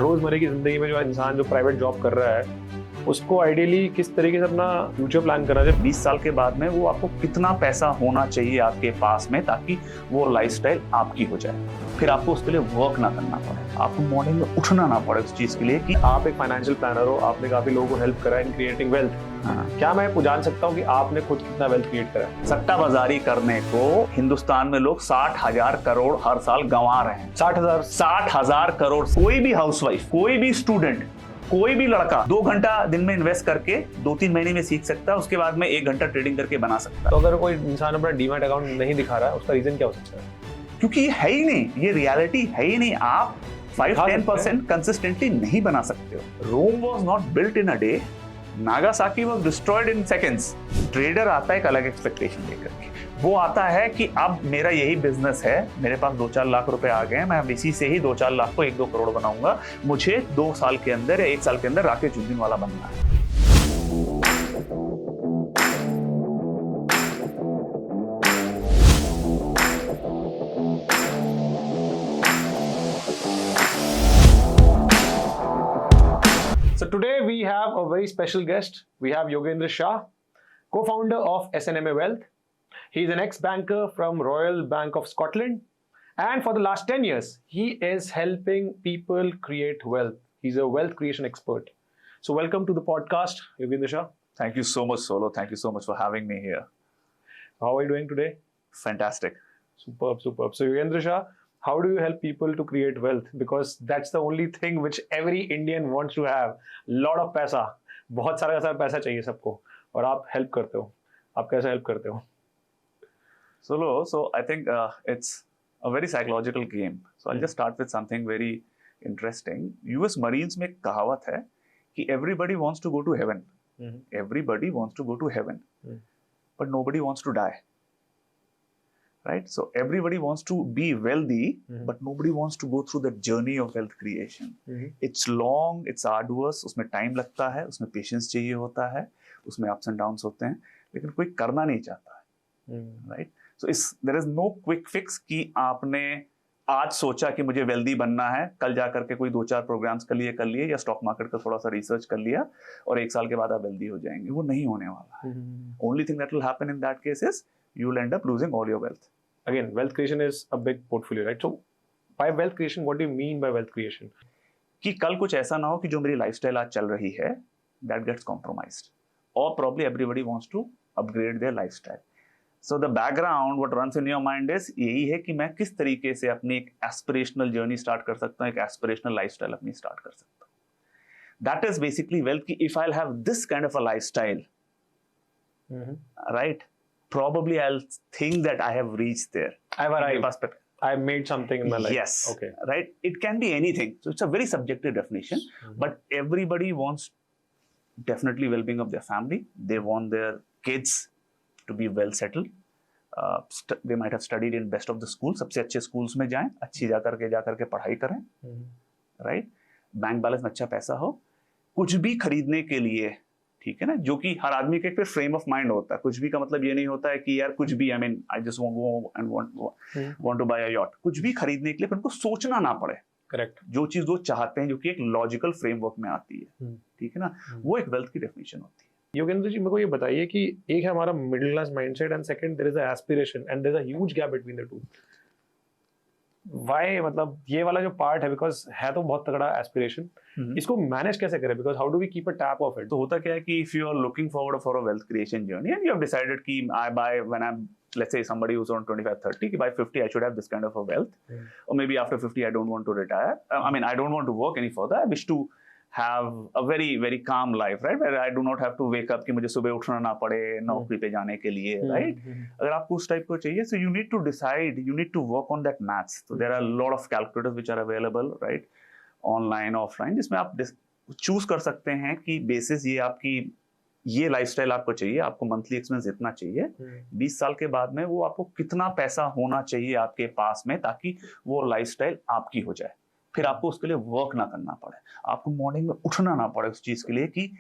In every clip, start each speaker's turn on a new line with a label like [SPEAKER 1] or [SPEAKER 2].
[SPEAKER 1] रोजमर्रा की जिंदगी में जो इंसान जो प्राइवेट जॉब कर रहा है उसको आइडियली किस तरीके से अपना फ्यूचर प्लान करना चाहिए।
[SPEAKER 2] 20 साल के बाद में वो आपको कितना पैसा होना चाहिए आपके पास में ताकि वो लाइफस्टाइल आपकी हो जाए, फिर आपको उसके लिए वर्क ना करना पड़े, आपको मॉर्निंग में उठना ना पड़े उस चीज के लिए कि
[SPEAKER 1] आप एक फाइनेंशियल प्लानर हो, आपने काफी लोगों को हेल्प करा इन क्रिएटिंग वेल्थ। क्या मैं जान सकता हूँ कि आपने खुद कितना वेल्थ क्रिएट करा है?
[SPEAKER 2] सट्टा बाजारी करने को हिंदुस्तान में लोग 60,000 करोड़ हर साल गंवा रहे हैं। 60,000 करोड़। कोई भी हाउसवाइफ, कोई भी स्टूडेंट, कोई भी लड़का 2 घंटा दिन में इन्वेस्ट करके 2-3 महीने में सीख सकता है, उसके बाद में 1 घंटा ट्रेडिंग करके बना सकता है।
[SPEAKER 1] तो अगर कोई इंसान अपना डीमैट अकाउंट नहीं दिखा रहा है उसका रीजन क्या हो सकता है?
[SPEAKER 2] क्योंकि ये है ही नहीं, ये रियलिटी है ही नहीं। आप 5-10% कंसिस्टेंटली नहीं बना सकते हो। Rome was not built in a day, Nagasaki was destroyed in seconds. Trader आता है एक अलग एक्सपेक्टेशन लेकर के, वो आता है कि अब मेरा यही बिजनेस है, मेरे पास 2-4 लाख रुपए आ गए हैं, मैं इसी से ही 2-4 लाख को 1-2 करोड़ बनाऊंगा, मुझे 2 साल के अंदर या 1 साल के अंदर राकेश झुनझुनवाला बनना है।
[SPEAKER 1] So today we have a very special guest. We have Yogendra Shah, co-founder of SNMA Wealth. He is an ex-banker from Royal Bank of Scotland, and for the last 10 years, he is helping people create wealth. He's a wealth creation expert. So welcome to the podcast, Yogendra Shah.
[SPEAKER 2] Thank you so much, Solo. Thank you so much for having me here.
[SPEAKER 1] How are you doing today?
[SPEAKER 2] Fantastic.
[SPEAKER 1] Superb, superb. So Yogendra Shah, how do you help people to create wealth? Because that's the only thing which every Indian wants to have. Lot of पैसा, बहुत सारा पैसा चाहिए सबको, और आप help करते हो। आप कैसे हेल्प करते हो?
[SPEAKER 2] So I think it's a very psychological game. So I'll just start with something very interesting. US Marines में एक कहावत है कि everybody wants to go to heaven. Everybody wants to go to heaven, but nobody wants to die. Right? So everybody wants to be wealthy, but nobody wants to go through the journey of wealth creation. It's long, it's arduous, उसमें time लगता है, उसमें patience चाहिए होता है, उसमें ups and downs होते हैं, लेकिन कोई करना नहीं चाहता है, right? So there is no quick fix कि आपने आज सोचा कि मुझे wealthy बनना है, कल जा करके कोई 2-4 प्रोग्राम्स कर लिए या स्टॉक मार्केट का थोड़ा सा रिसर्च कर लिया और 1 साल के बाद आप wealthy हो जाएंगे। वो नहीं होने वाला है। Only thing that will happen in that case is you will end up losing all your wealth.
[SPEAKER 1] Again, wealth creation is a big portfolio, right? So by wealth creation, what do you mean by wealth creation?
[SPEAKER 2] कि कल कुछ ऐसा ना हो कि जो मेरी lifestyle आज चल रही है that gets compromised, or probably everybody wants to upgrade their lifestyle. So the background what runs in your mind is यही है कि मैं किस तरीके से अपनी एक एस्पिरेशनल जर्नी स्टार्ट कर सकता हूँ, एक एस्पिरेशनल लाइफस्टाइल अपनी स्टार्ट कर सकता हूँ। That is basically wealth कि if I'll have this kind of a lifestyle, right? Probably I'll think that I have reached there.
[SPEAKER 1] I've arrived. I've made something in my life.
[SPEAKER 2] Yes.
[SPEAKER 1] Okay.
[SPEAKER 2] Right? It can be anything. So it's a very subjective definition, but everybody wants definitely well-being of their family. They want their kids to be well settled. They might have studied in best of the schools. सबसे अच्छे schools में जाएं, अच्छी जा करके पढ़ाई करें. Right? Bank balance में अच्छा पैसा हो. कुछ भी खरीदने के लिए, ठीक है ना, जो कि हर आदमी के फिर फ्रेम ऑफ माइंड होता है। कुछ भी का मतलब ये नहीं होता है कि यार कुछ भी, I mean I just want to buy a yacht. कुछ भी खरीदने के लिए फिर उनको सोचना ना पड़े।
[SPEAKER 1] करेक्ट।
[SPEAKER 2] जो चीज वो चाहते हैं, जो कि एक लॉजिकल फ्रेमवर्क में आती है, ठीक है ना, वो एक वेल्थ की डेफिनेशन होती है।
[SPEAKER 1] योगेंद्र जी, मेरे को ये बताइए कि एक है हमारा middle class mindset and second there is a aspiration and there is a huge gap between the two. Why, मतलब ये वाला जो पार्ट है, बिकॉज है तो बहुत तगड़ा एस्पिरेशन, इसको मैनेज कैसे करें? Because how do we keep a tab of it?
[SPEAKER 2] तो होता क्या है कि if you are looking forward for a wealth creation journey and you have decided कि I buy when I am, let's say somebody who's on 25-30, by 50 I should have this kind of a wealth, or maybe after 50 I don't want to retire, I mean I don't want to work any further, I wish to have a very very calm life, right, where I do not have to wake up कि मुझे सुबह उठना ना पड़े नौकरी पे जाने के लिए, right? अगर आपको उस टाइप को चाहिए, so you need to decide, you need to work on that maths. So there are a lot of calculators which are available, right, online offline, जिसमें आप चूज कर सकते हैं कि बेसिस ये आपकी ये लाइफस्टाइल आपको चाहिए, आपको मंथली एक्सपेंस इतना चाहिए, 20 साल के बाद में वो आपको कितना पैसा होना चाहिए आपके पास में ताकि वो लाइफस्टाइल आपकी हो जाए, फिर आपको उसके लिए वर्क ना करना पड़े, आपको मॉर्निंग में उठना ना पड़े उस चीज के लिए कि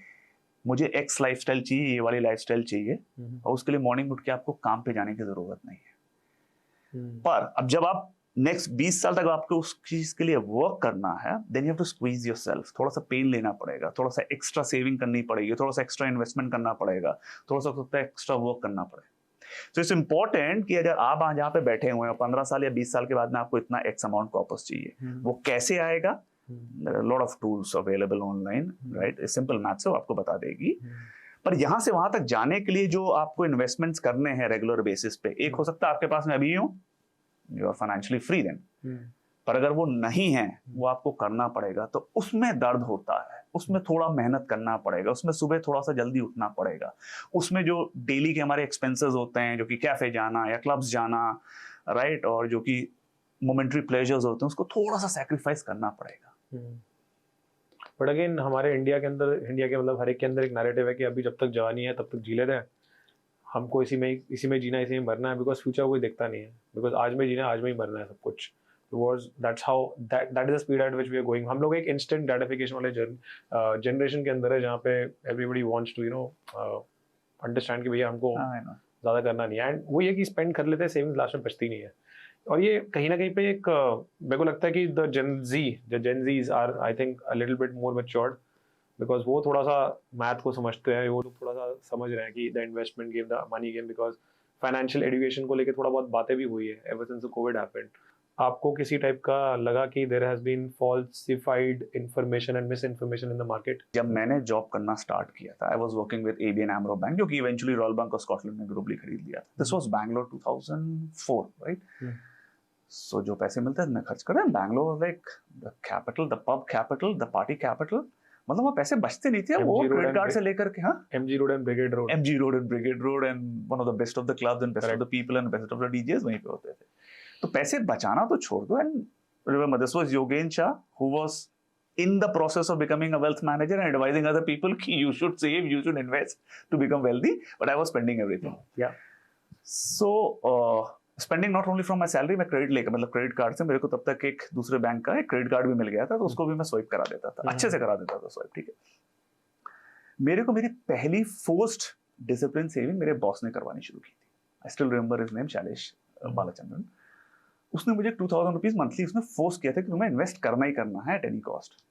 [SPEAKER 2] मुझे एक्स लाइफस्टाइल चाहिए, ये वाली लाइफस्टाइल चाहिए, और उसके लिए मॉर्निंग उठ के आपको काम पे जाने की जरूरत नहीं है। पर अब जब आप नेक्स्ट 20 साल तक आपको उस चीज के लिए वर्क करना है, then you have to squeeze yourself, थोड़ा सा पेन लेना पड़ेगा, थोड़ा सा एक्स्ट्रा सेविंग करनी पड़ेगी, थोड़ा सा एक्स्ट्रा इन्वेस्टमेंट करना पड़ेगा, थोड़ा सा एक्स्ट्रा वर्क करना पड़ेगा। तो इट्स इंपॉर्टेंट कि अगर आप जहाँ पे बैठे हुए हैं 15 साल या 20 साल के बाद में आपको इतना एक्स अमाउंट का वापस चाहिए, वो कैसे आएगा? Lot of tools available online, right? Simple maths आपको बता देगी। पर यहाँ से वहां तक जाने के लिए जो आपको इन्वेस्टमेंट्स करने हैं रेगुलर बेसिस पे, एक हो सकता है आपके पास में अभी हूँ, you are financially free then, पर अगर वो नहीं है, वो आपको करना पड़ेगा, तो उसमें दर्द होता है, उसमें थोड़ा मेहनत करना पड़ेगा, उसमें सुबह थोड़ा सा जल्दी उठना पड़ेगा, उसमें जो डेली के हमारे एक्सपेंसेस होते हैं, जो कि कैफे जाना या क्लब्स जाना, राइट, और जो कि मोमेंटरी प्लेजर्स होते हैं, उसको थोड़ा सा सैक्रिफाइस करना पड़ेगा।
[SPEAKER 1] बट अगेन हमारे इंडिया के मतलब हर एक के अंदर एक नैरेटिव है कि अभी जब तक जवानी है तब तक जी लेते हैं, हमको इसी में जीना, इसी में मरना है, बिकॉज फ्यूचर कोई देखता नहीं है, बिकॉज आज में जीना, आज में ही मरना है सब कुछ। That is the speed at which we are going. हम लोग एक इंस्टेंट ग्रेटिफिकेशन वाले जनरेशन के अंदर है, जहाँ पे एवरीबडी वांट्स टू अंडरस्टैंड कि भैया हमको ज़्यादा करना नहीं है, एंड वो ये कि स्पेंड कर लेते हैं, सेविंग्स लास्ट में बचती नहीं है। और ये कहीं ना कहीं पे एक मेरे को लगता है कि the Gen Zs are I think a little bit more matured, because वो थोड़ा सा मैथ को समझते हैं, वो लोग थोड़ा सा समझ रहे हैं कि the investment game, the money game, because financial education को लेकर थोड़ा बहुत बातें भी हुई है एवर सिंस कोविड हैपेंड। आपको किसी टाइप का लगा कि there has been falsified information and misinformation in the market?
[SPEAKER 2] जब मैंने जॉब करना स्टार्ट किया था, I was working with ABN AMRO bank, जो कि eventually royal bank of Scotland ने ग्लोबली खरीद लिया था। This was Bangalore 2004, right? So जो पैसे मिलते हैं मैं खर्च कर रहा हूँ। Bangalore like the capital, the pub capital, the party capital, मतलब वो पैसे बचते नहीं थे, वो क्रेडिट कार्ड से लेकर के। हाँ,
[SPEAKER 1] MG road and brigade road
[SPEAKER 2] and one of the best of the clubs and best of the people and best of the DJs वहीं पे होते थे। तो पैसे बचाना तो छोड़ दो। And remember this was Yogendra Shah who was in the process of becoming a wealth manager and advising other people ki you should save, you should invest to become wealthy, but I was spending everything.
[SPEAKER 1] Yeah.
[SPEAKER 2] So spending not only from my salary, मैं credit लेकर, मतलब credit card से मेरे को तब तक एक दूसरे बैंक का एक क्रेडिट कार्ड भी मिल गया था, तो उसको भी मैं स्वाइप करा देता था, अच्छे से करा देता था स्वाइप, ठीक है। मेरे को मेरी पहली फोर्स्ड डिसिप्लिन सेविंग मेरे बॉस ने करवानी शुरू की थी। I still remember his name, Shailesh Balachandran. उसने मुझे 2000 रुपीज मंथली उसने फोर्स किया था कि तुम्हें इन्वेस्ट करना ही करना है at any cost,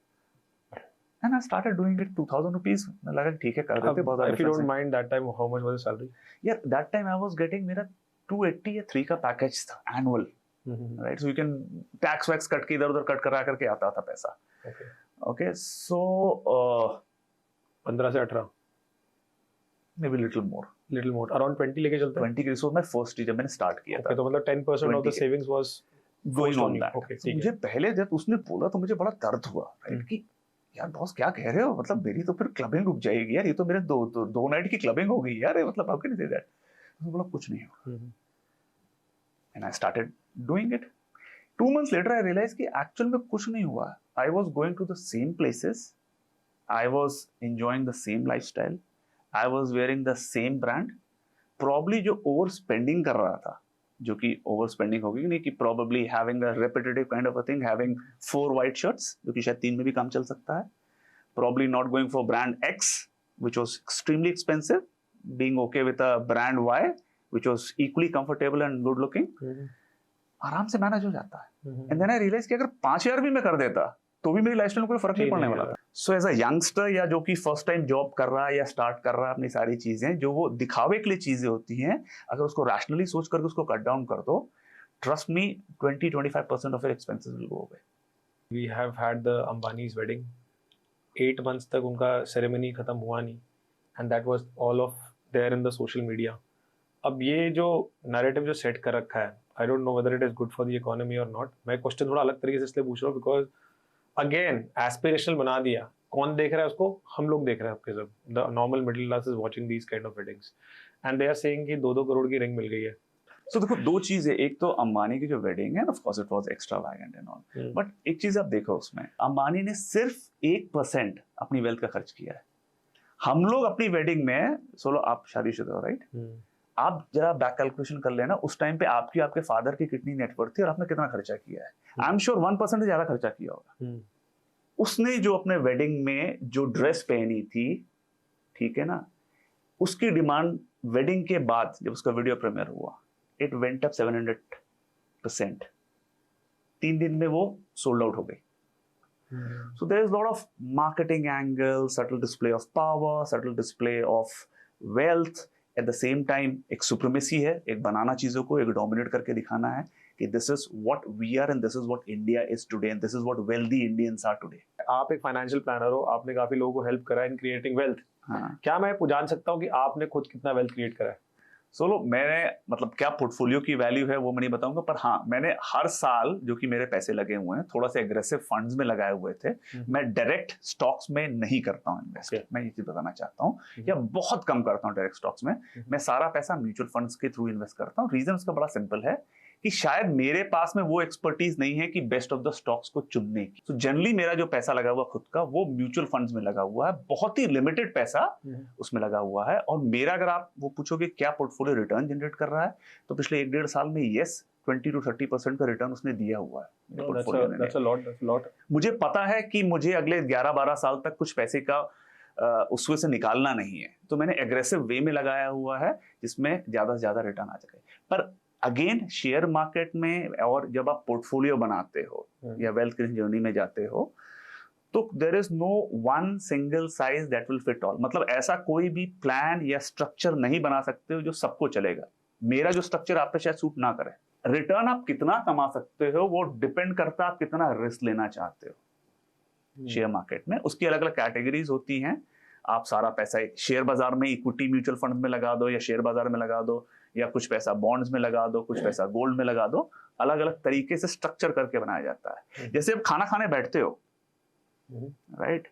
[SPEAKER 2] and I started doing it. 2000 rupees मैं लगा ठीक है कर देते। बहुत
[SPEAKER 1] if you don't mind that time how much was your salary?
[SPEAKER 2] यार that time I was getting मेरा 280 या 3 का पैकेज था annual, right? So you can tax वैक्स कट के इधर उधर कट करा करके आता था पैसा। ओके, सो
[SPEAKER 1] 15 से 18,
[SPEAKER 2] may be little more,
[SPEAKER 1] around 20 लेके चलते हैं।
[SPEAKER 2] 20 के रिसोर्स में फर्स्ट जब मैंने स्टार्ट किया था,
[SPEAKER 1] तो मतलब 10% of the savings was
[SPEAKER 2] going on that. मुझे पहले जब उसने बोला तो मुझे बड़ा दर्द हुआ, राइट, कि यार बॉस क्या कह रहे हो, मतलब मेरी तो फिर क्लबिंग रुक जाएगी यार, ये तो मेरे दो नाइट की क्लबिंग हो गई यार, मतलब how can you say that? उसने बोला कुछ नहीं होगा, and I started doing it. 2 months later I realized कि एक्चुअल में कुछ नहीं हुआ। I was going to the same places, I was enjoying the same lifestyle, I was wearing the same brand. Probably जो ओवर स्पेंडिंग कर रहा था, जो कि ओवर स्पेंडिंग होगी नहीं, कि probably having a repetitive kind of a thing, having 4 white shirts, जो कि शायद 3 में भी काम चल सकता है, probably not going for brand X, which was extremely expensive, being okay with a brand Y, which was equally comfortable and good looking, आराम से मैनेज हो जाता है। एंड देन आई रियलाइज कि अगर 5000 भी मैं कर देता तो भी मेरी लाइफस्टाइल में कोई फर्क नहीं पड़ने वाला था। सो एज अ यंगस्टर या जो कि फर्स्ट टाइम जॉब कर रहा है या स्टार्ट कर रहा है, अपनी सारी चीजें जो वो दिखावे के लिए चीजें होती हैं, अगर उसको रैशनली सोच करके उसको कट डाउन कर दो, trust me 20-25% of your expenses will go away.
[SPEAKER 1] We have had the Ambanis wedding, 8 months तक उनका सेरेमनी खत्म हुआ नहीं, and that was all of there in the social media. अब ये जो नैरेटिव जो सेट कर रखा है, I don't know whether it is good for the economy और नॉट। मैं क्वेश्चन थोड़ा अलग तरीके से इसलिए पूछ रहा हूँ बिकॉज अगेन एस्पिरेशनल बना दिया, कौन देख रहा है उसको? हम लोग देख रहे हैं आपके सब, the normal middle class is watching these kind of weddings and they are saying कि 2-2 करोड़ की रिंग मिल गई है।
[SPEAKER 2] सो देखो, 2 चीजें, एक तो अंबानी की जो वेडिंग है, of course it was extravagant and all, but एक चीज आप देखो उसमें, अंबानी ने सिर्फ 1% अपनी वेल्थ का खर्च किया है। हम लोग अपनी वेडिंग में, सोलो आप शादीशुदा हो, राइट, आप जरा बैक कैलकुलेशन कर लेना, उस टाइम पे आपकी आपके फादर की कितनी नेटवर्थ थी और आपने कितना खर्चा किया है। आई एम श्योर 1% से ज्यादा खर्चा किया होगा। उसने जो अपने वेडिंग में जो ड्रेस पहनी थी, ठीक है ना, उसकी डिमांड वेडिंग के बाद जब उसका वीडियो प्रीमियर हुआ, इट वेंट अप 700%। 3 दिन में वो सोल्ड आउट हो गई. So there is a lot of marketing angle, subtle display of power, subtle display of wealth. At the same time, एक supremacy है, एक बनाना चीजों को, एक dominate करके दिखाना है कि this is what we are and this is what India is today and this is what wealthy Indians are today.
[SPEAKER 1] आप एक फाइनेंशियल प्लानर हो, आपने काफी लोगों को हेल्प करा इन क्रिएटिंग वेल्थ.
[SPEAKER 2] हाँ.
[SPEAKER 1] क्या मैं जान सकता हूँ कि आपने खुद कितना वेल्थ क्रिएट करा है?
[SPEAKER 2] सोलो मैंने मतलब क्या पोर्टफोलियो की वैल्यू है वो मैं नहीं बताऊंगा, पर हाँ मैंने हर साल जो कि मेरे पैसे लगे हुए हैं थोड़ा सा एग्रेसिव फंड्स में लगाए हुए थे. मैं डायरेक्ट स्टॉक्स में नहीं करता हूँ इन्वेस्ट. मैं ये चीज बताना चाहता हूँ, या बहुत कम करता हूँ डायरेक्ट स्टॉक्स में. मैं सारा पैसा म्यूचुअल फंड्स के थ्रू इन्वेस्ट करता हूँ. रीजन उसका बड़ा सिंपल है कि शायद मेरे पास में वो एक्सपर्टीज नहीं है कि बेस्ट ऑफ द स्टॉक्स को चुनने की. तो जनरली मेरा जो पैसा लगा हुआ खुद का वो म्यूचुअल फंड्स में लगा हुआ है. बहुत ही लिमिटेड पैसा उसमें लगा हुआ है. और मेरा अगर आप वो पूछोगे क्या पोर्टफोलियो रिटर्न जनरेट कर रहा है, तो पिछले 1-1.5 साल में यस 20 to 30% का रिटर्न उसने दिया हुआ है पोर्टफोलियो में.
[SPEAKER 1] That's a lot.
[SPEAKER 2] मुझे पता है कि मुझे अगले 11-12 साल तक कुछ पैसे का उसमें से निकालना नहीं है, तो मैंने एग्रेसिव वे में लगाया हुआ है जिसमें ज्यादा से ज्यादा रिटर्न आ सके. पर अगेन शेयर मार्केट में और जब आप पोर्टफोलियो बनाते हो या वेल्थ क्रिएशन जर्नी में जाते हो, तो there is no one single size that will fit all. मतलब ऐसा कोई भी प्लान या स्ट्रक्चर नहीं बना सकते हो जो सबको चलेगा. मेरा जो स्ट्रक्चर आप पे शायद सूट ना करे. रिटर्न आप कितना कमा सकते हो वो डिपेंड करता है आप कितना रिस्क लेना चाहते हो शेयर मार्केट में. उसकी अलग अलग कैटेगरीज होती हैं. आप सारा पैसा शेयर बाजार में इक्विटी म्यूचुअल फंड में लगा दो, या शेयर बाजार में लगा दो, या कुछ पैसा बॉन्ड्स में लगा दो, कुछ पैसा गोल्ड में लगा दो. अलग अलग तरीके से स्ट्रक्चर करके बनाया जाता है. जैसे आप खाना खाने बैठते हो, राइट,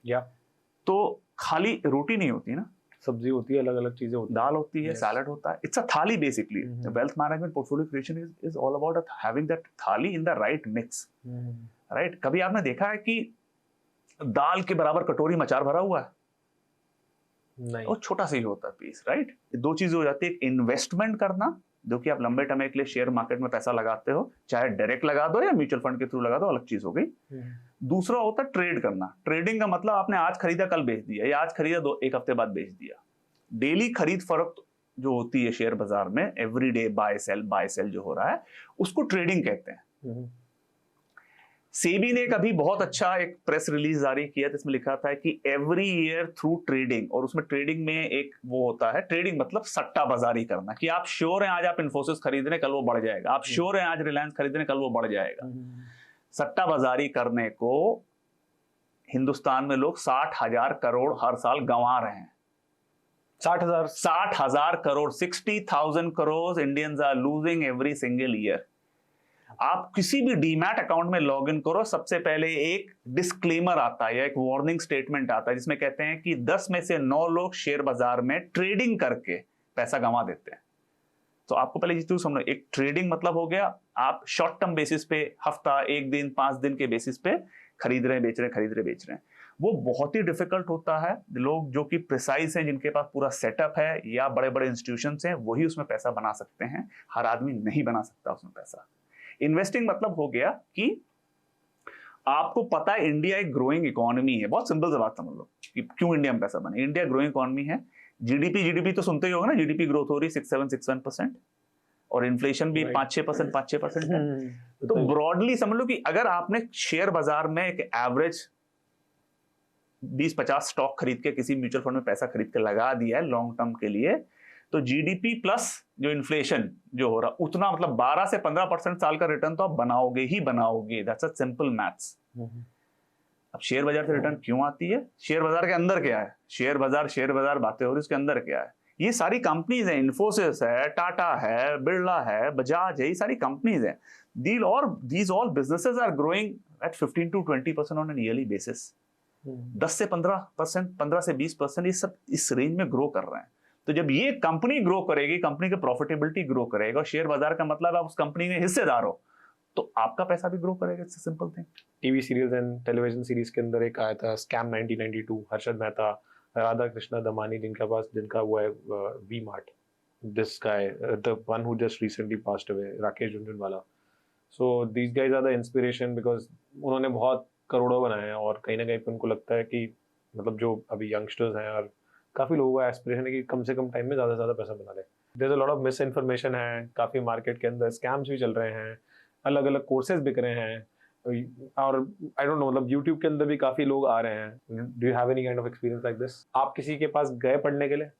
[SPEAKER 2] तो खाली रोटी नहीं होती ना,
[SPEAKER 1] सब्जी होती है, अलग अलग चीजें होती है,
[SPEAKER 2] दाल होती है, सैलड होता है. It's a thali basically. Wealth management portfolio creation is all about having that thali in the right mix. Right. कभी आपने देखा है कि दाल के बराबर कटोरी में अचार भरा हुआ है?
[SPEAKER 1] नहीं.
[SPEAKER 2] वो छोटा सा ही होता है पीस. राइट. दो चीजें हो जाती है. इन्वेस्टमेंट करना, जो कि आप लंबे टाइम के लिए शेयर मार्केट में पैसा लगाते हो, चाहे डायरेक्ट लगा दो या म्यूचुअल फंड के थ्रू लगा दो, अलग चीज हो गई. दूसरा होता है ट्रेड करना. ट्रेडिंग का मतलब आपने आज खरीदा कल बेच दिया, या आज खरीदा एक हफ्ते बाद बेच दिया. डेली खरीद फरोख्त जो होती है शेयर बाजार में, एवरीडे बाय सेल जो हो रहा है, उसको ट्रेडिंग कहते हैं. सेबी ने कभी बहुत अच्छा एक प्रेस रिलीज जारी किया जिसमें लिखा था कि एवरी ईयर थ्रू ट्रेडिंग, और उसमें ट्रेडिंग में एक वो होता है, ट्रेडिंग मतलब सट्टा बाजारी करना, कि आप श्योर हैं आज आप इन्फोसिस खरीद रहे हैं कल वो बढ़ जाएगा, आप श्योर हैं आज रिलायंस खरीद रहे हैं कल वो बढ़ जाएगा. सट्टा बाजारी करने को हिंदुस्तान में लोग 60,000 करोड़ हर साल गंवा रहे हैं. 60,000 crore, 60,000 crore Indians are losing every single year. आप किसी भी डीमैट अकाउंट में लॉग इन करो, सबसे पहले एक डिस्क्लेमर आता है या एक वार्निंग स्टेटमेंट आता है जिसमें कहते हैं कि 10 में से 9 लोग शेयर बाजार में ट्रेडिंग करके पैसा गंवा देते हैं. तो आपको पहले ये चीज समझो, एक ट्रेडिंग मतलब हो गया आप शॉर्ट टर्म बेसिस पे, हफ्ता, 1 दिन, 5 दिन के बेसिस पे खरीद रहे हैं, बेच रहे हैं, खरीद रहे बेच रहे हैं. वो बहुत ही डिफिकल्ट होता है. लोग जो कि प्रिसाइज हैं, जिनके पास पूरा सेटअप है या बड़े बड़े इंस्टीट्यूशंस हैं, वही उसमें पैसा बना सकते हैं. हर आदमी नहीं बना सकता उसमें पैसा. इन्वेस्टिंग मतलब हो गया कि आपको पता है इंडिया एक ग्रोइंग इकोनॉमी है. बहुत सिंपल सी बात समझ लो कि क्यों इंडिया में पैसा बने. इंडिया ग्रोइंग इकोनॉमी है. जीडीपी तो सुनते ही होगा ना, जीडीपी ग्रोथ हो रही 6-7% और इन्फ्लेशन भी 5-6% है. तो ब्रॉडली समझ लो कि अगर आपने शेयर बाजार में एक एवरेज 20-50 स्टॉक खरीद के किसी म्यूचुअल फंड में पैसा खरीद के लगा दिया है लॉन्ग टर्म के लिए, तो जीडीपी प्लस जो इन्फ्लेशन जो हो रहा, उतना मतलब 12 से 15% साल का रिटर्न तो आप बनाओगे ही बनाओगे. That's a simple maths. अब शेयर बाजार से रिटर्न क्यों आती है? शेयर बाजार के अंदर क्या है? शेयर बाजार बातें हो रही, उसके अंदर क्या है? ये सारी कंपनीज है. इन्फोसिस है, टाटा है, बिरला है, बजाज है, ये सारी कंपनीज है. these all businesses are growing at 15 to 20% on an yearly basis. 10 से 15%, 15 से 20%, ये सब इस रेंज में ग्रो कर रहे हैं. तो जब ये कंपनी ग्रो करेगी, कंपनी की प्रॉफिटेबिलिटी ग्रो करेगा, और शेयर बाजार का मतलब आप उस कंपनी में हिस्सेदार हो, तो आपका पैसा भी ग्रो करेगा. It's a simple thing.
[SPEAKER 1] TV serials and television series के अंदर एक आया था स्कैम 1992, हर्षद मेहता, राधा कृष्णा दमानी, जिनका वो है V Mart, this guy, the one who just recently passed away, Rakesh Jhunjhunwala. So these guys are the inspiration, because उन्होंने बहुत करोड़ों बनाए हैं, और कहीं ना कहीं उनको लगता है कि मतलब जो अभी यंगस्टर्स हैं और काफ़ी लोगों का एस्पिरेशन है कि कम से कम टाइम में ज़्यादा से ज़्यादा पैसा बना ले. There is a lot of misinformation है, काफ़ी मार्केट के अंदर स्कैम्स भी चल रहे हैं, अलग अलग कोर्सेज बिक रहे हैं, और आई डोंट नो, मतलब YouTube के अंदर भी काफी लोग आ रहे हैं. Do you have any kind of experience like this? आप किसी के पास गए पढ़ने के लिए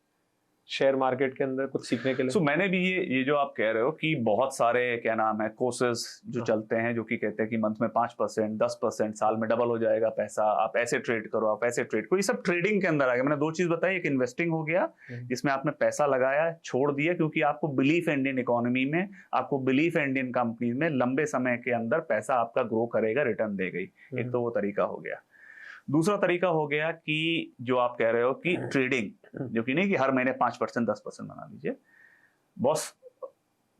[SPEAKER 1] शेयर मार्केट के अंदर कुछ सीखने के लिए?
[SPEAKER 2] सो मैंने भी ये जो आप कह रहे हो कि बहुत सारे क्या नाम है कोर्सेज जो
[SPEAKER 1] हाँ.
[SPEAKER 2] चलते हैं जो कि कहते हैं कि मंथ में 5%, 10%, साल में डबल हो जाएगा पैसा, आप ऐसे ट्रेड करो, आप ऐसे ट्रेड करो, ये सब ट्रेडिंग के अंदर आ गया. मैंने दो चीज बताई, एक इन्वेस्टिंग हो गया जिसमें आपने पैसा लगाया छोड़ दिया क्योंकि आपको बिलीफ है इंडियन इकोनॉमी में, आपको बिलीफ है इंडियन कंपनी में, लंबे समय के अंदर पैसा आपका ग्रो करेगा, रिटर्न देगा ही. एक तो वो तरीका हो गया. दूसरा तरीका हो गया कि जो आप कह रहे हो कि ट्रेडिंग, जो कि नहीं कि हर महीने 5%, 10% बना लीजिए. बॉस,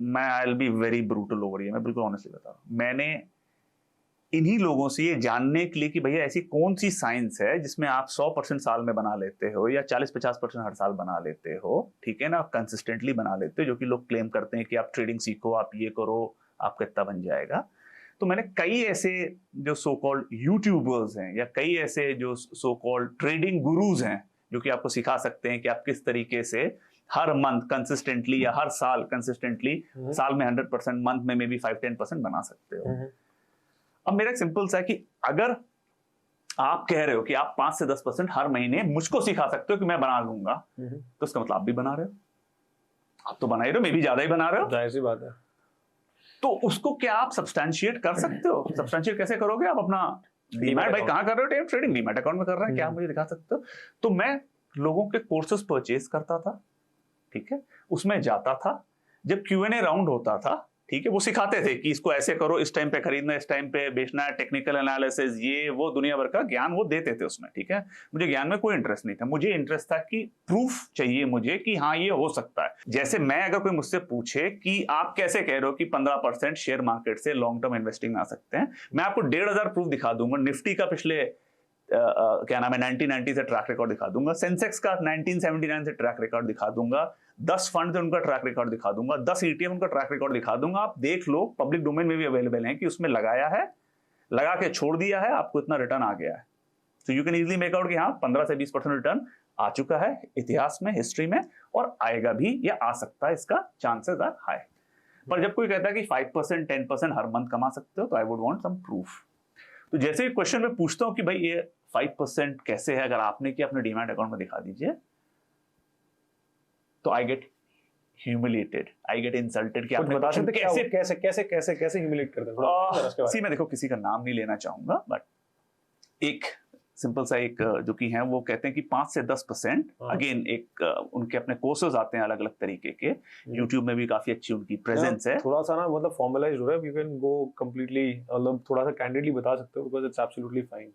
[SPEAKER 2] मैं I will be very brutal over ये, मैं बिल्कुल ऑनेस्टली बता रहा हूं. मैंने इन्हीं लोगों से ये जानने के लिए कि भैया ऐसी कौन सी साइंस है जिसमें आप 100% साल में बना लेते हो या 40-50% हर साल बना लेते हो, ठीक है ना, कंसिस्टेंटली बना लेते हो, जो कि लोग क्लेम करते हैं कि आप ट्रेडिंग सीखो, आप ये करो, आपका इतना बन जाएगा. तो मैंने कई ऐसे जो सो कॉल्ड यूट्यूबर्स हैं या कई ऐसे जो सो कॉल्ड ट्रेडिंग गुरुज हैं जो कि आपको सिखा सकते हैं कि आप किस तरीके से हर मंथ कंसिस्टेंटली या हर साल कंसिस्टेंटली, साल में 100%, मंथ में मे बी 5-10% बना सकते हो. अब मेरा एक सिंपल सा है कि अगर आप कह रहे हो कि आप 5 से 10% हर महीने मुझको सिखा सकते हो कि मैं बना लूंगा, तो इसका मतलब आप भी बना रहे हो. आप तो बना ही रहे हो, मे भी ज्यादा ही बना रहे हो.
[SPEAKER 1] जाहिर सी बात है.
[SPEAKER 2] तो उसको क्या आप सब्सटैंशिएट कर सकते हो? सब्सटैंशिएट कैसे करोगे? आप अपना डीमैट, भाई कहां कर रहे हो ट्रेडिंग? डीमैट अकाउंट में कर रहे हैं, क्या मुझे दिखा सकते हो? तो मैं लोगों के कोर्सेज परचेज करता था, ठीक है, उसमें जाता था, जब Q&A राउंड होता था, ठीक है, वो सिखाते थे कि इसको ऐसे करो, इस टाइम पे खरीदना, इस टाइम पे बेचना है, टेक्निकल एनालिसिस, ये वो दुनिया भर का ज्ञान वो देते थे उसमें, ठीक है. मुझे ज्ञान में कोई इंटरेस्ट नहीं था, मुझे इंटरेस्ट था कि प्रूफ चाहिए मुझे कि हाँ ये हो सकता है. जैसे मैं अगर कोई मुझसे पूछे कि आप कैसे कह रहे हो कि 15% शेयर मार्केट से लॉन्ग टर्म इन्वेस्टिंग में आ सकते हैं, मैं आपको 1500 प्रूफ दिखा दूंगा. निफ्टी का पिछले क्या नाम है 1990 से ट्रैक रिकॉर्ड दिखा दूंगा, सेंसेक्स का 1979 से ट्रैक रिकॉर्ड दिखा दूंगा, 10 फंड उनका ट्रैक रिकॉर्ड दिखा दूंगा, 10 ETF उनका ट्रैक रिकॉर्ड दिखा दूंगा. आप देख लो, पब्लिक डोमेन में भी अवेलेबल है कि उसमें लगाया है, लगा के छोड़ दिया है, आपको इतना रिटर्न आ गया है. तो you can easily make out कि हाँ 15 से 20% रिटर्न आ चुका है इतिहास में, हिस्ट्री में, और आएगा भी या आ सकता है, इसका चांसेस आर हाई. पर जब कोई कहता है कि 5%, 10% हर मंथ कमा सकते हो, तो I would want some proof. तो जैसे क्वेश्चन में पूछता हूं कि भाई ये 5% कैसे है, अगर आपने किया अपने डीमैट अकाउंट में दिखा दीजिए, तो I get humiliated, I get insulted कि आप
[SPEAKER 1] बता सकते कैसे कैसे कैसे कैसे कैसे ह्यूमिलेट करते हैं?
[SPEAKER 2] सी मैं देखो किसी का नाम नहीं लेना चाहूंगा, बट एक सिंपल सा एक जो कि है वो कहते हैं कि 5 से 10%, अगेन एक उनके अपने कोर्सेज आते हैं अलग अलग तरीके के, यूट्यूब में भी काफी अच्छी उनकी प्रेजेंस है.
[SPEAKER 1] थोड़ा सा ना मतलब फॉर्मलाइज हो रहा है, यू कैन गो कंप्लीटली, मतलब थोड़ा सा कैंडिडली बता सकते हो, बिकॉज़ इट्स एब्सोल्युटली फाइन.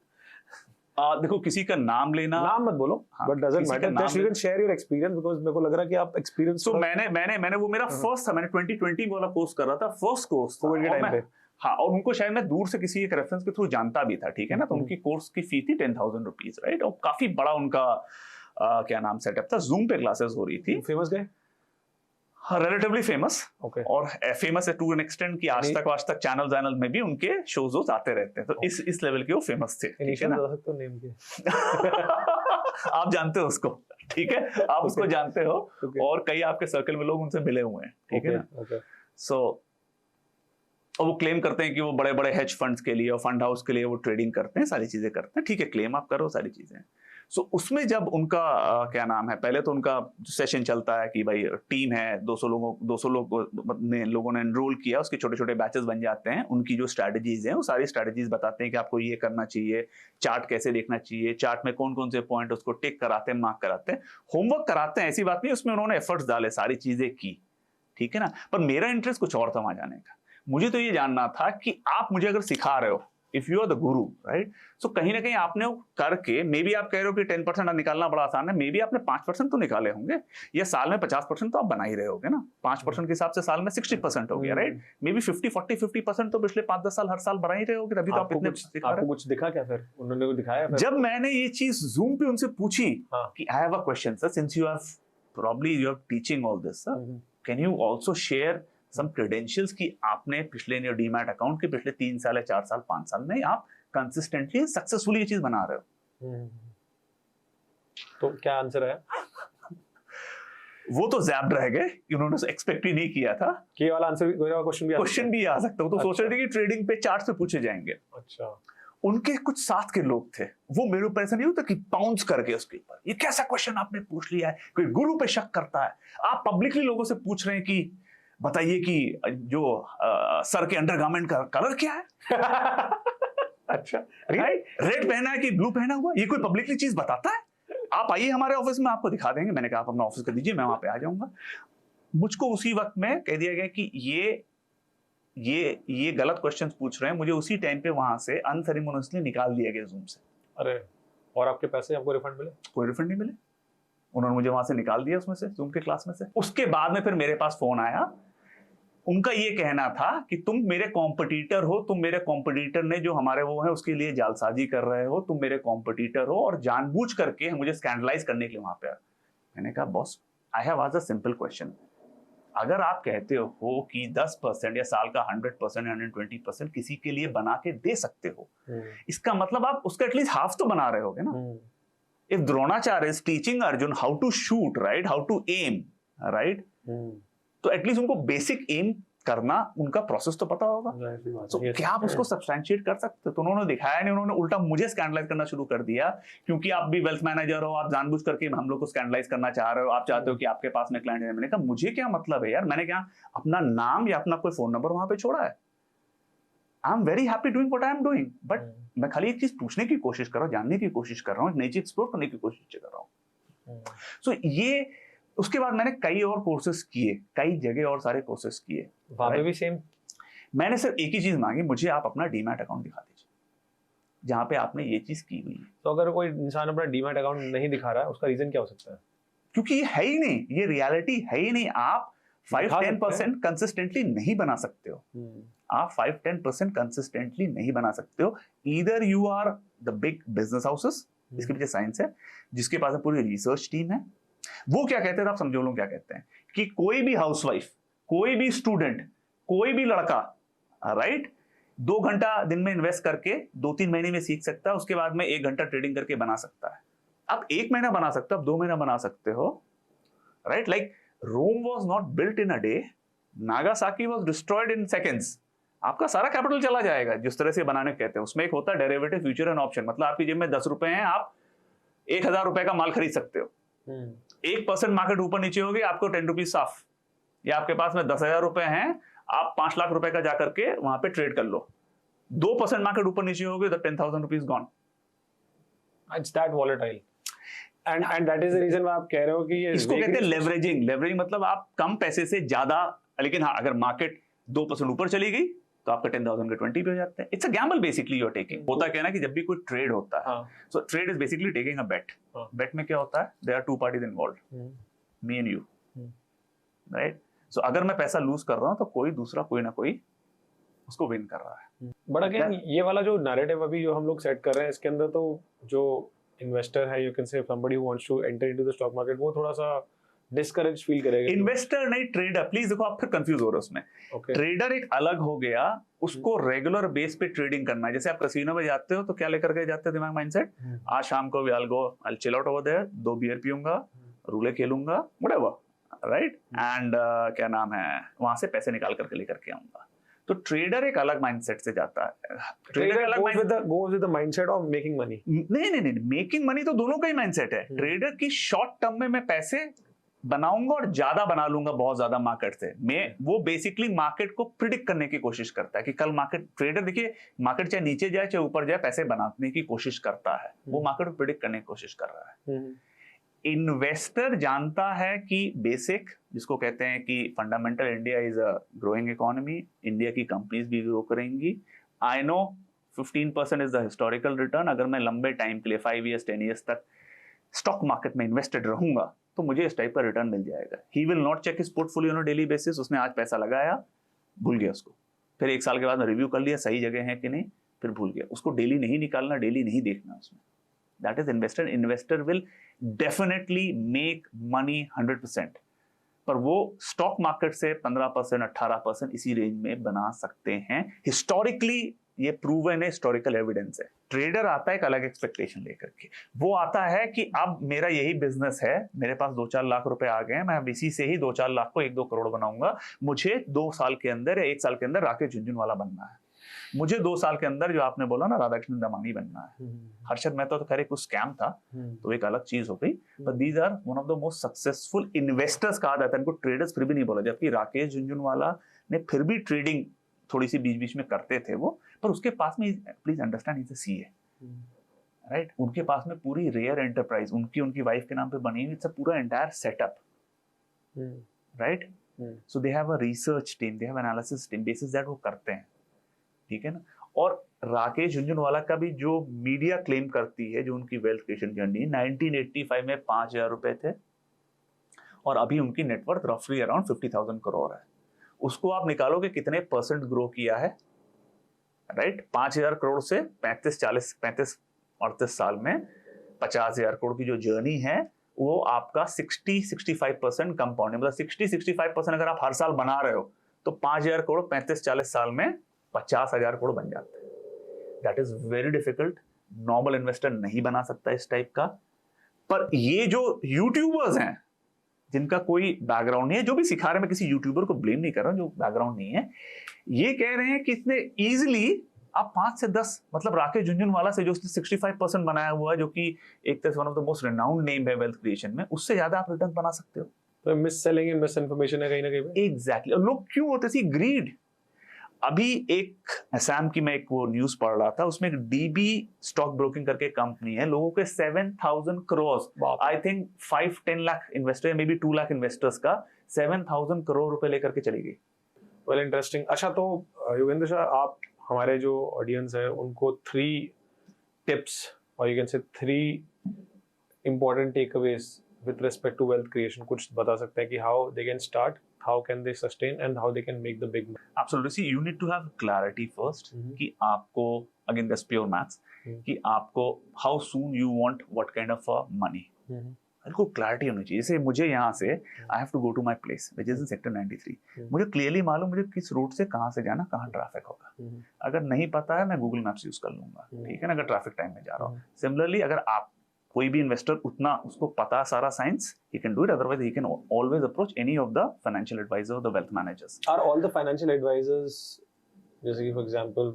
[SPEAKER 2] देखो किसी का नाम लेना,
[SPEAKER 1] नाम मत बोलो, but doesn't matter, just you can share your experience, because मेरे को लग रहा है कि आप एक्सपीरियंस.
[SPEAKER 2] सो मैंने वो मेरा फर्स्ट था, मैंने 2020 वाला कोर्स कर रहा था, फर्स्ट कोर्स
[SPEAKER 1] कोविड के टाइम पे.
[SPEAKER 2] हाँ, और उनको शायद मैं दूर से किसी एक रेफरेंस के थ्रू जानता भी था, ठीक है ना. तो उनकी कोर्स की फी थी 10,000 रुपीज, राइट, और काफी बड़ा उनका क्या नाम सेटअप था, जूम पे क्लासेस हो रही थी.
[SPEAKER 1] फेमस गए?
[SPEAKER 2] हाँ, रिलेटिवली फेमस.
[SPEAKER 1] Okay.
[SPEAKER 2] और फेमस है टू एन एक्सटेंट कि आज तक चैनल में भी उनके शोज आते रहते हैं, तो इस लेवल के वो फेमस थे, ठीक है ना.
[SPEAKER 1] बता सकते हो नेम के?
[SPEAKER 2] आप जानते हो उसको, ठीक है, आप उसको जानते हो, और कई आपके सर्कल में लोग उनसे मिले हुए हैं, ठीक है ना. सो और वो क्लेम करते हैं कि वो बड़े बड़े हेज फंड्स के लिए और फंड हाउस के लिए वो ट्रेडिंग करते हैं, सारी चीजें करते हैं, ठीक है, क्लेम आप करो, सारी चीजें. सो उसमें जब उनका क्या नाम है, पहले तो उनका सेशन चलता है कि भाई टीम है 200 लोगों ने एनरोल किया, उसके छोटे छोटे बैचेस बन जाते हैं, उनकी जो स्ट्रैटेजीज हैं वो सारी स्ट्रैटेजीज बताते हैं कि आपको ये करना चाहिए, चार्ट कैसे देखना चाहिए, चार्ट में कौन कौन से पॉइंट उसको टिक कराते हैं, मार्क कराते हैं, होमवर्क कराते हैं, ऐसी बात नहीं, उसमें उन्होंने एफर्ट्स डाले, सारी चीजें की, ठीक है ना. पर मेरा इंटरेस्ट कुछ और था वहां जाने का. मुझे तो ये जानना था कि आप मुझे अगर सिखा रहे हो, if you are the Guru, right, सो कहीं ना कहीं आपने करके, मे बी आप कह रहे हो कि 10% निकालना बड़ा आसान है, मे बी आपने 5% तो निकाले होंगे, या साल में 50% तो आप बना ही रहे होगे ना. 5% के हिसाब से साल में 60% हो गया, राइट. मे बी 50-40-50% तो पिछले 5-10 साल हर साल बना ही रहे होगे, तभी तो आप इतने सिखा रहे हो.
[SPEAKER 1] आपको कुछ दिखा क्या फिर? उन्होंने कुछ दिखाया फिर?
[SPEAKER 2] जब मैंने ये चीज जूम पे उनसे पूछी कि I have a question sir, since you are probably you are teaching all this, sir. Can you also share some credentials कि आपने पिछले डीमैट अकाउंट के पिछले 3 साल या 4 साल 5 साल में आप कंसिस्टेंटली सक्सेसफुली ये चीज बना रहे हो?
[SPEAKER 1] तो क्या आंसर है?
[SPEAKER 2] वो तो जैप्ड रह गए, उन्होंने एक्सपेक्ट ही नहीं किया था
[SPEAKER 1] कि ये वाला आंसर क्वेश्चन भी
[SPEAKER 2] आ सकता है। वो तो सोच रहे थे कि ट्रेडिंग पे चार्ट से पूछे जाएंगे।
[SPEAKER 1] अच्छा,
[SPEAKER 2] उनके कुछ साथ के लोग थे, वो मेरे ऊपर ऐसा नहीं होता कि पाउंस करके उसके ऊपर, ये कैसा क्वेश्चन आपने पूछ लिया है, कोई गुरु पे शक करता है। आप पब्लिकली लोगों से पूछ रहे हैं कि बताइए कि जो सर के अंडरगारमेंट का कलर क्या है।
[SPEAKER 1] अच्छा,
[SPEAKER 2] राइट, रेड पहना है कि ब्लू पहना हुआ, ये कोई पब्लिकली चीज बताता है? आप आइए हमारे ऑफिस में, आपको दिखा देंगे। मैंने कहा आप अपना ऑफिस कर दीजिए, मैं वहां पे आ जाऊंगा। मुझको उसी वक्त में कह दिया गया कि ये गलत क्वेश्चंस पूछ रहे हैं। मुझे उसी टाइम पे वहां से अनसेरेमोनियसली निकाल दिया गया जूम से।
[SPEAKER 1] अरे, और आपके पैसे आपको रिफंड मिले?
[SPEAKER 2] कोई रिफंड नहीं मिले, उन्होंने मुझे वहां से निकाल दिया उसमें से, जूम के क्लास में से। उसके बाद में फिर मेरे पास फोन आया, उनका ये कहना था कि तुम मेरे कॉम्पिटिटर हो, तुम मेरे कॉम्पिटिटर ने जो हमारे वो है उसके लिए जालसाजी कर रहे हो, तुम मेरे कॉम्पिटिटर हो और जानबूझ करके मुझे स्कैंडलाइज करने के लिए वहां पे। मैंने कहा boss, I have asked a simple question, अगर आप कहते हो कि 10% या साल का 100% या 120% किसी के लिए बना के दे सकते हो, इसका मतलब आप उसका एटलीस्ट हाफ तो बना रहे होगे ना। If Dronacharya is teaching Arjun how to shoot, right, how to aim, right, तो एटलीस्ट उनको बेसिक एम करना उनका प्रोसेस तो पता होगा। तो क्या आप उसको सब्सटैंशिएट कर सकते? तो उन्होंने दिखाया नहीं, उन्होंने उल्टा मुझे स्कैंडलाइज करना शुरू कर दिया, क्योंकि आप भी वेल्थ मैनेजर हो, आप जानबूझ करके हम लोग को स्कैंडलाइज करना चाह रहे हो, आप चाहते हो कि आपके पास में क्लाइंट है। मैंने कहा मुझे क्या मतलब है यार, मैंने क्या अपना नाम या अपना कोई फोन नंबर वहां पे छोड़ा है? I am very happy doing what I am doing, but मैं खाली एक चीज पूछने की कोशिश कर रहा हूँ, जानने की कोशिश कर रहा हूँ, एक नई चीज एक्सप्लोर करने की कोशिश कर रहा हूँ। सो ये उसके बाद मैंने कई और कोर्सेज किए, कई जगह और सारे कोर्सेज किए।
[SPEAKER 1] वहां पे भी सेम?
[SPEAKER 2] मैंने सिर्फ एक ही चीज मांगी, मुझे आप अपना डीमैट अकाउंट दिखा दीजिए जहां पे आपने ये चीज की हुई है।
[SPEAKER 1] तो अगर कोई इंसान अपना डीमैट अकाउंट नहीं दिखा रहा है, उसका रीजन क्या हो सकता है?
[SPEAKER 2] क्योंकि ये है ही नहीं, ये रियलिटी है ही नहीं। आप 5-10% कंसिस्टेंटली नहीं बना सकते हो। आप 5-10% कंसिस्टेंटली नहीं बना सकते हो। Either you are the big business houses, इसके पीछे साइंस है, जिसके पास पूरी रिसर्च टीम है। वो क्या कहते हैं, आप समझो लोग क्या कहते हैं कि कोई भी हाउसवाइफ, कोई भी स्टूडेंट, कोई भी लड़का, राइट, 2 घंटा दिन में इन्वेस्ट करके 2-3 महीने में सीख सकता है, उसके बाद में 1 घंटा ट्रेडिंग करके बना सकता है। आप 1 महीना बना सकते हो, आप 2 महीना बना सकते हो, right. Like Rome was not built in a day, Nagasaki was destroyed in seconds. आपका सारा कैपिटल चला जाएगा जिस तरह से बनाने कहते हैं। उसमें एक होता है डेरिवेटिव फ्यूचर एंड ऑप्शन, मतलब आपकी जेब में 10 रुपए हैं, आप 1000 रुपए का माल खरीद सकते हो। 1% मार्केट ऊपर नीचे होगी, आपको 10 रुपीज साफ। या आपके पास में 10,000 रुपए हैं, आप 5 लाख रुपए का जाकर के वहां पे ट्रेड कर लो। 2% मार्केट ऊपर नीचे होगी तो 10,000 rupees gone.
[SPEAKER 1] It's that volatile. And that is the reason why आप कह रहे हो कि ये
[SPEAKER 2] इसको कहते हैं लेवरेजिंग। लेवरेजिंग मतलब आप कम पैसे से ज्यादा, लेकिन हाँ, अगर मार्केट 2% ऊपर चली गई तो आपका 10,000 के 20 पे हो जाते हैं। It's a gamble basically you are taking. होता क्या है ना कि जब भी कोई ट्रेड होता है, so trade is basically taking a bet. Bet में क्या होता है, there are 2 parties involved, me and you, right. So अगर मैं पैसा लूज कर रहा हूं तो कोई दूसरा, कोई ना कोई उसको विन कर रहा है।
[SPEAKER 1] बट अगेन ये वाला जो नैरेटिव अभी जो हम लोग सेट कर रहे हैं, इसके अंदर तो जो इन्वेस्टर है, you can say somebody who wants to enter into the stock market, वो थोड़ा सा डिस्करेज फील करेगा।
[SPEAKER 2] इन्वेस्टर नहीं, ट्रेडर। प्लीज देखो, आप फिर कंफ्यूज हो रहे हो उसमें। ट्रेडर एक अलग हो गया, उसको रेगुलर बेस पे ट्रेडिंग करना है। जैसे आप कैसीनो में जाते हो तो क्या लेकर के जाते हो दिमाग, माइंडसेट, आज शाम को I chill out over there, 2 beer पीऊंगा, रूले खेलूंगा, व्हाटएवर, राइट, एंड क्या नाम है, वहां से पैसे निकाल करके लेकर के आऊंगा। तो ट्रेडर एक अलग माइंडसेट से जाता है।
[SPEAKER 1] Trader goes with the mindset of making money।
[SPEAKER 2] नहीं, मेकिंग मनी तो दोनों का ही माइंडसेट है। ट्रेडर की शॉर्ट टर्म में मैं पैसे बनाऊंगा और ज्यादा बना लूंगा, बहुत ज्यादा मार्केट से। मैं वो बेसिकली मार्केट को प्रिडिक्ट करने की कोशिश करता है कि कल मार्केट, ट्रेडर देखिए मार्केट चाहे नीचे जाए चाहे ऊपर जाए, पैसे बनाने की कोशिश करता है। वो मार्केट को प्रिडिक्ट करने की कोशिश कर रहा है। इन्वेस्टर जानता है कि बेसिक, जिसको कहते हैं कि fundamental, India is a growing economy, India की कंपनीज भी ग्रो करेंगी। I know 15% is the historical return. अगर मैं लंबे टाइम के लिए 5 ईयर्स 10 ईयर्स तक स्टॉक मार्केट में इन्वेस्टेड रहूंगा तो मुझे इस टाइप का रिटर्न मिल जाएगा। He will not check his portfolio on a daily basis. उसने आज पैसा लगाया, भूल गया उसको, फिर 1 साल के बाद में रिव्यू कर लिया सही जगह है कि नहीं, फिर भूल गया। उसको डेली नहीं निकालना, डेली नहीं देखना उसमें। That is investor. Investor will definitely make money 100%, पर वो स्टॉक मार्केट से 15%, 18% इसी रेंज में बना सकते हैं। हिस्टोरिकली ये प्रूवन है, हिस्टोरिकल एविडेंस है। ट्रेडर आता है एक अलग एक्सपेक्टेशन लेकर के, वो आता है कि अब मेरा यही बिजनेस है, मेरे पास 2-4 लाख रुपए आ गए हैं, मैं अब इसी से ही 2-4 लाख को 1-2 करोड़ बनाऊंगा, मुझे 2 साल के अंदर या 1 साल के अंदर राकेश झुनझुनवाला बनना है, मुझे 2 साल के अंदर जो आपने बोला ना राधाकृष्ण दमानी बनना है। हर्षद मेहता तो खैर एक स्कैम था, तो एक अलग चीज हो गई, but these are one of the most successful investors कहा जाता है इनको, ट्रेडर्स फिर भी नहीं बोला, जबकि राकेश झुनझुनवाला ने फिर भी ट्रेडिंग थोड़ी सी बीच बीच में करते थे वो, पर उसके पास में, please understand, is a CA, right, उनके पास में पूरी रेयर एंटरप्राइज उनकी वाइफ के नाम पे बनी हुई, इट्स अ पूरा entire setup, right, so they have a research team, they have analysis team, basis that वो करते हैं, ठीक है ना। और राकेश झुनझुनवाला का भी जो मीडिया क्लेम करती है, जो उनकी वेल्थ क्रिएशन जर्नी 1985 में 5,000 रुपए थे और अभी उनकी नेटवर्थ रफली अराउंड 50,000 करोड़ है। उसको आप निकालोगे कितने परसेंट ग्रो किया है, राइट, 5,000 करोड़ से 35-38 साल में 50,000 करोड़ की जो जर्नी है वो आपका 60-65% कंपाउंडिंग, मतलब 60-65% अगर आप हर साल बना रहे हो तो 5,000 करोड़ 35-40 साल में 50,000 करोड़ बन जाते हैं। That is very difficult, normal investor नहीं बना सकता इस टाइप का। पर ये जो यूट्यूबर्स हैं जिनका कोई बैकग्राउंड नहीं है, जो भी सिखा रहे हैं, मैं किसी यूट्यूबर को ब्लेम नहीं कर रहा हूं जो बैकग्राउंड नहीं है, ये कह रहे हैं कि इतने इजिली आप 5 से 10, मतलब राकेश झुनझुनवाला से जो 65% बनाया हुआ है, जो कि एक तरह से one of the most renowned name है वेल्थ क्रिएशन में, उससे ज्यादा आप रिटर्न बना सकते हो।
[SPEAKER 1] तो miss selling and misinformation है कहीं ना कहीं।
[SPEAKER 2] एग्जैक्टली। और लोग क्यों होते सी, ग्रीड। अभी एक असम की मैं एक वो न्यूज पढ़ रहा था, उसमें एक डीबी स्टॉक ब्रोकिंग करके कंपनी है, लोगों के 7,000 crore, I think 5-10 lakh investor, may be 2 lakh investors का 7,000 करोड़ रुपए लेकर के चली गई।
[SPEAKER 1] Well interesting. अच्छा, तो योगेंद्र शाह, आप हमारे जो ऑडियंस है उनको 3 टिप्स और you can say 3 important takeaways with respect to wealth creation कुछ बता सकते हैं कि how they can start, how can they sustain and how they can make the big money?
[SPEAKER 2] Absolutely. See, you need to have clarity first कि आपको, again that's pure maths, कि आपको how soon you want what kind of a money. आपको clarity होनी चाहिए। जैसे मुझे यहाँ से I have to go to my place which is in sector 93. मुझे क्लियरली मालूम मुझे किस रूट से कहाँ से जाना, कहाँ ट्रैफिक होगा। अगर नहीं पता है मैं गूगल मैप्स यूज कर लूंगा, ठीक है ना, अगर ट्रैफिक टाइम में जा रहा हूँ। सिमिलरली अगर आप कोई भी इन्वेस्टर उतना उसको पता सारा science, he can do it, otherwise he can always approach any of the financial advisor or the wealth managers.
[SPEAKER 1] Are all the financial advisors, जैसे कि for example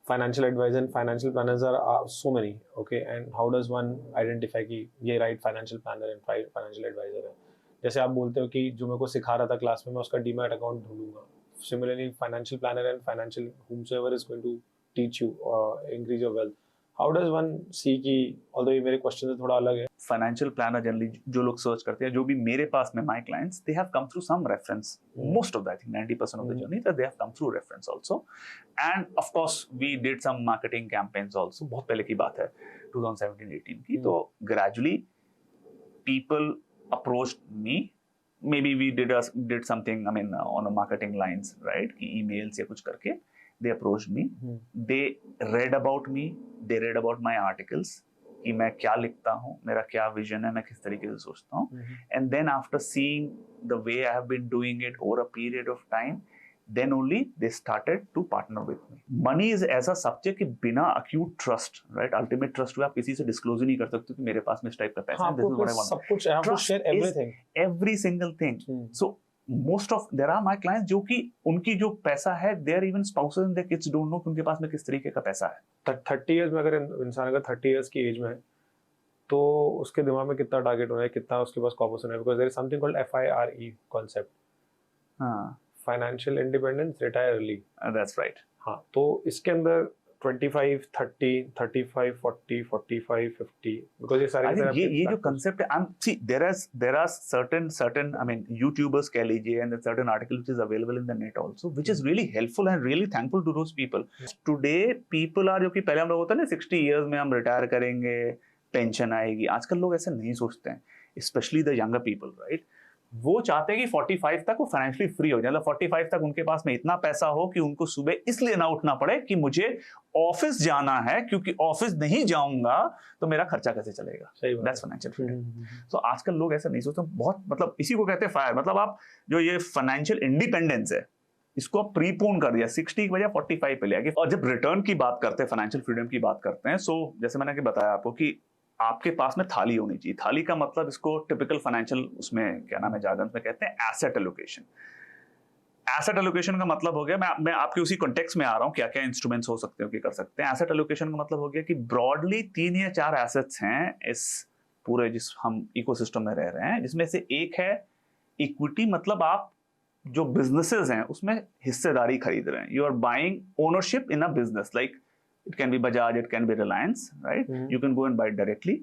[SPEAKER 1] financial advisor and financial planners are so many, okay, and how does one identify कि ये right financial planner and financial advisor है? जैसे आप बोलते हो कि जो मेरे को सिखा रहा था क्लास में, मैं उसका डीमैट अकाउंट ढूंढूंगा। Similarly, financial planner and financial whomsoever is going to teach you increase your wealth. How does one see कि, although ये मेरे क्वेश्चन से थोड़ा अलग है,
[SPEAKER 2] फाइनेंशियल प्लानर जनरली जो लोग सर्च करते हैं, जो भी मेरे पास में my clients, they have come through some reference, most of that, I think 90% of the journey that they have come through reference also, and of course we did some marketing campaigns also. बहुत पहले की बात है 2017-18 की। तो gradually people approached me, maybe we did something, I mean on a marketing lines, right, कि emails या कुछ करके they approached me, they read about me, they read about my articles कि मैं क्या लिखता हूँ, मेरा क्या विजन है, मैं किस तरीके से सोचता हूँ, and then after seeing the way I have been doing it over a period of time, then only they started to partner with me. Money is ऐसा सब्जेक्ट कि बिना acute trust, right, ultimate trust हुआ, आप किसी से disclose ही नहीं कर सकते कि मेरे पास में इस टाइप का पैसा है, this is what I want.
[SPEAKER 1] सब कुछ, I have to share everything,
[SPEAKER 2] every single thing. So most of there are my clients जो कि उनकी जो पैसा है, their even spouses and their kids don't know कि उनके पास में किस तरीके का पैसा है।
[SPEAKER 1] 30 इयर्स में, अगर इंसान अगर 30 इयर्स की एज में है तो उसके दिमाग में कितना टारगेट होना है, कितना उसके पास कॉर्पस होना है, because there is something called FIRE concept, financial independence retire early.
[SPEAKER 2] That's right.
[SPEAKER 1] हाँ, तो इसके अंदर 25, 30, 35, 40, 45, 50, बिकॉज ये सारे
[SPEAKER 2] ये जो कंसेप्ट है, see there are certain I mean YouTubers कह लीजिए, and certain article which is available in the net also, which is really helpful and really thankful to those people. Today people are, जो कि पहले हम लोग होता है ना 60 years में हम रिटायर करेंगे, पेंशन आएगी, आजकल लोग ऐसे नहीं सोचते हैं, specially the younger people, right. वो चाहते हैं कि 45 तक वो फाइनेंशियली फ्री हो जाए, मतलब 45 तक उनके पास में इतना पैसा हो कि उनको सुबह इसलिए ना उठना पड़े कि मुझे ऑफिस जाना है, क्योंकि ऑफिस नहीं जाऊंगा तो मेरा खर्चा कैसे चलेगा। That's financial freedom. सो आजकल लोग ऐसा नहीं सोचते, बहुत, मतलब इसी को कहते हैं फायर, मतलब आप जो ये फाइनेंशियल इंडिपेंडेंस है, इसको आप प्रीपोन कर दिया 60 की बजाय 45 पे ले आके। और जब रिटर्न की बात करते हैं, फाइनेंशियल फ्रीडम की बात करते हैं, सो जैसे मैंने कि बताया आपको कि आपके पास में थाली होनी चाहिए। थाली का मतलब इसको टिपिकल फाइनेंशियल उसमें क्या नाम है जार्गन में कहते हैं एसेट एलोकेशन। एसेट एलोकेशन का मतलब हो गया, मैं आपके उसी कॉन्टेक्स्ट में आ रहा हूं, क्या क्या इंस्ट्रूमेंट्स हो सकते हैं, क्या कर सकते हैं। एसेट एलोकेशन का मतलब हो गया कि ब्रॉडली 3 या 4 एसेट्स हैं इस पूरे जिस हम इकोसिस्टम में रह रहे हैं, जिसमें से एक है इक्विटी, मतलब आप जो बिजनेसेस हैं उसमें हिस्सेदारी खरीद रहे हैं। You are buying ownership in a business, like it can be Bajaj, it can be Reliance, right? You can go and buy it directly.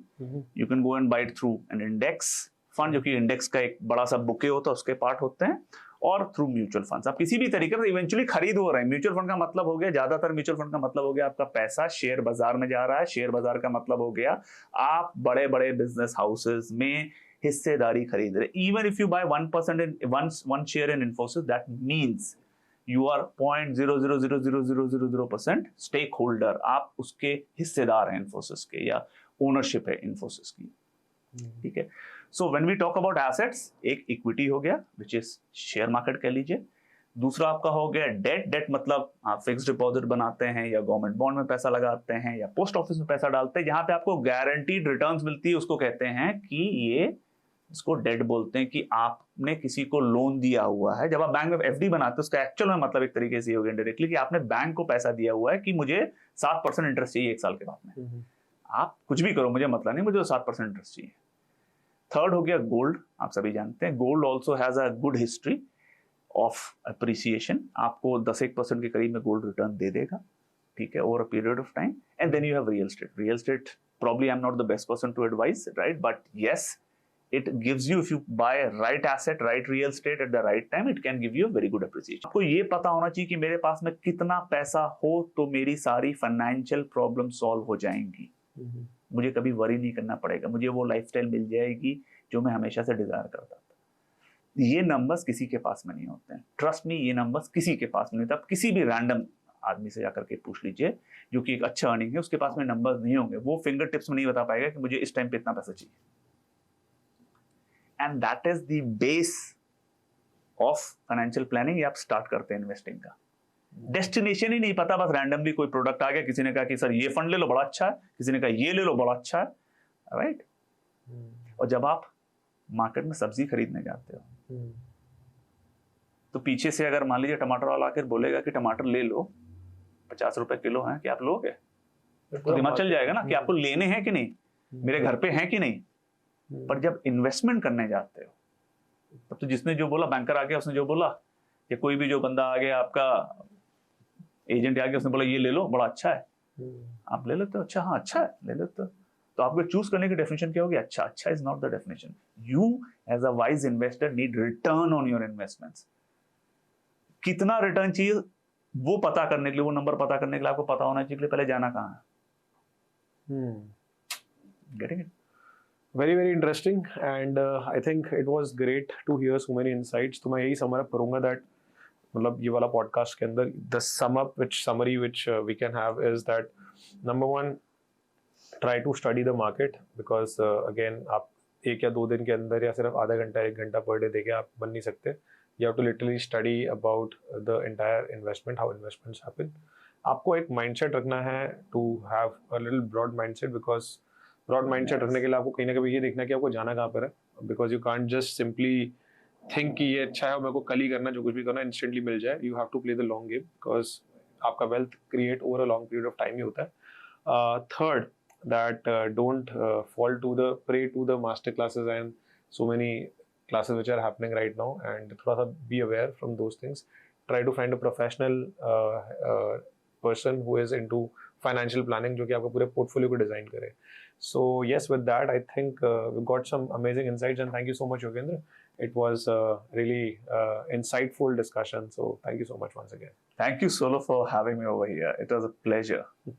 [SPEAKER 2] You can go and buy it through an index fund, जो कि index का एक बड़ा सा bouquet होता है, उसके part होते हैं, और थ्रू म्यूचुअल फंड्स। आप किसी भी तरीके से इवेंचुअली खरीद हो रहे हैं। म्यूचुअल फंड का मतलब हो गया, ज्यादातर म्यूचुअल फंड का मतलब हो गया आपका पैसा शेयर बाजार में जा रहा है। शेयर बाजार का मतलब हो गया आप बड़े बड़े बिजनेस हाउसेज में हिस्सेदारी खरीद रहे। Even if you buy 1% in one share in Infosys, that means you are 0.000000% stakeholder, आप उसके हिस्सेदार हैं इन्फोसिस के, या ओनरशिप है इन्फोसिस की, ठीक है। So when we talk about assets, एक इक्विटी हो गया विच इज शेयर मार्केट कह लीजिए। दूसरा आपका हो गया डेट। डेट मतलब आप फिक्स डिपॉजिट बनाते हैं, या गवर्नमेंट बॉन्ड में पैसा लगाते हैं, या पोस्ट ऑफिस में पैसा डालते हैं, जहां पे आपको गारंटीड रिटर्न्स मिलती है। उसको कहते हैं कि ये, इसको डेट बोलते हैं कि आपने किसी को लोन दिया हुआ है। जब आप बैंक में एफडी बनाते हैं, उसका एक्चुअल में मतलब एक तरीके से हो गया डायरेक्टली कि आपने बैंक को पैसा दिया हुआ है कि मुझे 7% इंटरेस्ट चाहिए 1 साल के बाद में। आप कुछ भी करो, मुझे मतलब नहीं, मुझे 7% इंटरेस्ट चाहिए। थर्ड हो गया गोल्ड। आप सभी जानते हैं gold also has a good history of appreciation. आपको 10-1% के करीब में गोल्ड रिटर्न दे देगा, ठीक है, over a period of time. And then you have real estate. Real estate probably I'm not the best person to advise, right? But yes, it gives you, if you buy right asset, right real estate at the right time, it can give you a very good appreciation. आपको ये पता होना चाहिए कि मेरे पास में कितना पैसा हो तो मेरी सारी फाइनेंशियल प्रॉब्लम सॉल्व हो जाएंगी। मुझे कभी वरी नहीं करना पड़ेगा, मुझे वो लाइफस्टाइल मिल जाएगी जो मैं हमेशा से डिजायर करता था। ये नंबर्स किसी के पास में नहीं होते हैं, ट्रस्ट मी, ये नंबर्स किसी के पास में नहीं होते। आप किसी भी रैंडम आदमी से जाकर के पूछ लीजिए जो कि एक अच्छा अर्निंग है, उसके पास में नंबर्स नहीं होंगे। वो फिंगर टिप्स में नहीं बता पाएगा कि मुझे इस टाइम पे इतना पैसा चाहिए। And that is the base of financial planning. आप स्टार्ट करते हैं इन्वेस्टिंग का, डेस्टिनेशन ही नहीं पता, बस रैंडमली कोई प्रोडक्ट आ गया, किसी ने कहा कि सर ये फंड ले लो बड़ा अच्छा है, किसी ने कहा ये ले लो बड़ा अच्छा है, राइट। और जब आप मार्केट में सब्जी खरीदने जाते हो तो पीछे से अगर मान लीजिए टमाटर वाला आकर बोलेगा कि टमाटर ले लो, 50 रुपए किलो है, कि आप लोगे? तो दिमाग चल जाएगा ना कि आपको लेने हैं कि नहीं, मेरे घर पे हैं कि नहीं। पर जब इन्वेस्टमेंट करने जाते हो तब तो जिसने जो बोला, बैंकर आ गया उसने जो बोला, या कोई भी जो बंदा आ गया, आपका एजेंट आ गया, उसने बोला ये ले लो बड़ा अच्छा है, आप ले लेते हो। अच्छा, हाँ अच्छा है, ले लेते हो। तो आपको चूज करने की डेफिनेशन क्या होगी? अच्छा, अच्छा is not the definition. You as a wise investor need return on your investments. कितना रिटर्न चाहिए वो पता करने के लिए, वो नंबर पता करने के लिए आपको पता होना चाहिए कि पहले जाना कहाँ है। Getting it?
[SPEAKER 1] Very very interesting, and I think it was great to hear so many insights. तो मैं यही समअप करूंगा that मतलब ये वाला पॉडकास्ट के अंदर the summary which we can have is that number one, try to study the market, because again आप 1 या 2 दिन के अंदर या सिर्फ आधा घंटा 1 घंटा पर डे देके आप बन नहीं सकते। You have to literally study about the entire investment, how investments happen. आपको एक mindset रखना है to have a little broad mindset, because broad mindset रखने के लिए आपको कहीं ना कहीं ये देखना है कि आपको जाना कहाँ पर है, because you can't just simply think कि ये अच्छा है मेरे को कल ही करना, जो कुछ भी करना instantly मिल जाए। You have to play the long game, because आपका wealth create over a long period of time ही होता है। Third, that don't fall to the prey to the master classes and so many classes which are happening right now, and थोड़ा सा be aware from those things. Try to find a professional person who is into financial planning, जो कि आपका पूरे portfolio को design करे। So yes, with that I think we got some amazing insights, and thank you so much, Yogendra. It was a really insightful discussion, so thank you so much once again.
[SPEAKER 2] Thank you, Solo, for having me over here. It was a pleasure.